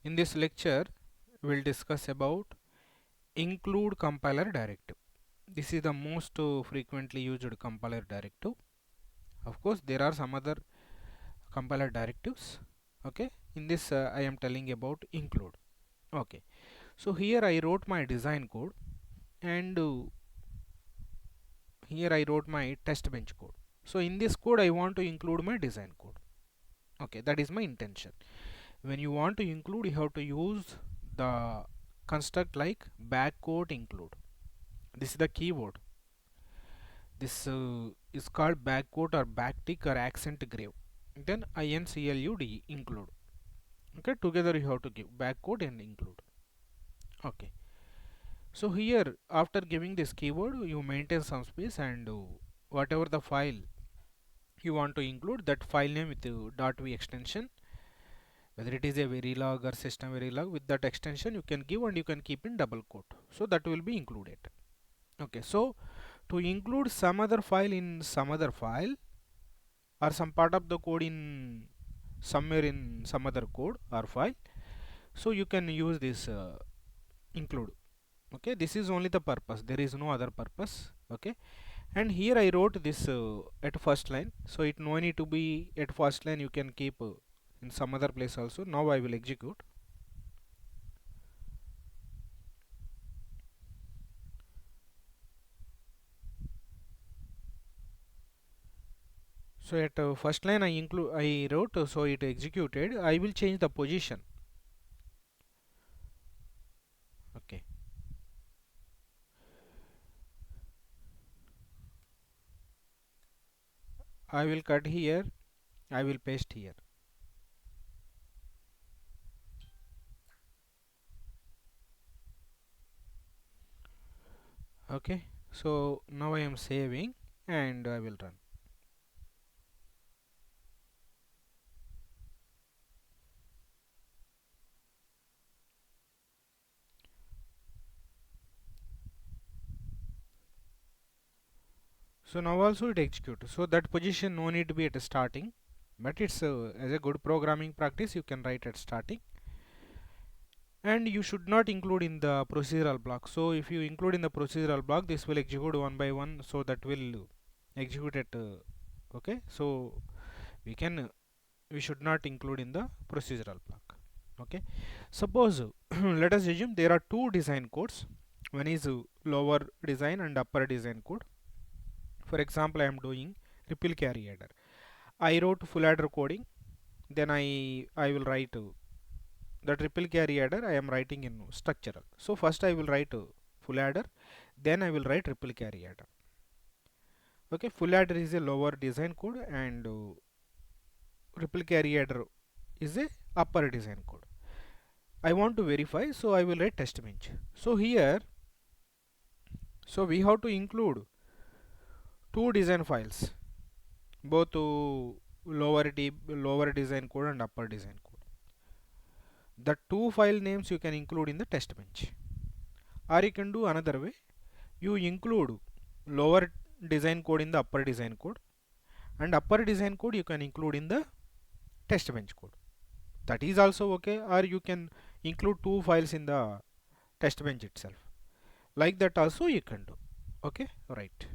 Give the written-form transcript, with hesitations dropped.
In this lecture, we'll discuss about include compiler directive. This is the most frequently used compiler directive. Of course, there are some other compiler directives. Okay, in this I am telling about include. Okay, so here I wrote my design code, and here I wrote my test bench code. So in this code I want to include my design code. Okay, that is my intention. When you want to include, you have to use the construct like backquote include. This is the keyword. This is called backquote or backtick or accent grave. Then include include. Okay, together you have to give backquote and include. Okay, so here after giving this keyword, you maintain some space, and whatever the file you want to include, that file name with .v extension, whether it is a verilog or system verilog, with that extension you can give, and you can keep in double quote, so that will be included. Okay, so to include some other file in some other file, or some part of the code in somewhere in some other code or file, so you can use this include. Okay, this is only the purpose, there is no other purpose. Okay, and here I wrote this at first line, so it no need to be at first line, you can keep in some other place also. Now I will execute. So at first line I wrote, so it executed. I will change the position. Okay, I will cut here, I will paste here. Okay, so now I am saving and I will run. So now also it executes. So that position no need to be at starting, but it's as a good programming practice you can write at starting, and you should not include in the procedural block. So if you include in the procedural block, this will execute one by one, so that will execute at okay, so we should not include in the procedural block. Okay, suppose let us assume there are two design codes. One is lower design and upper design code. For example, I am doing ripple carry adder. I wrote full adder coding, then I will write the triple carry adder I am writing in structural. So first I will write full adder, then I will write triple carry adder. Okay, full adder is a lower design code, and triple carry adder is a upper design code. I want to verify, so I will write test bench. So here, so we have to include two design files, both lower design code and upper design code. The two file names you can include in the test bench, or you can do another way. You include lower design code in the upper design code, and upper design code you can include in the test bench code. That is also okay, or you can include two files in the test bench itself. Like that also you can do. Okay, right.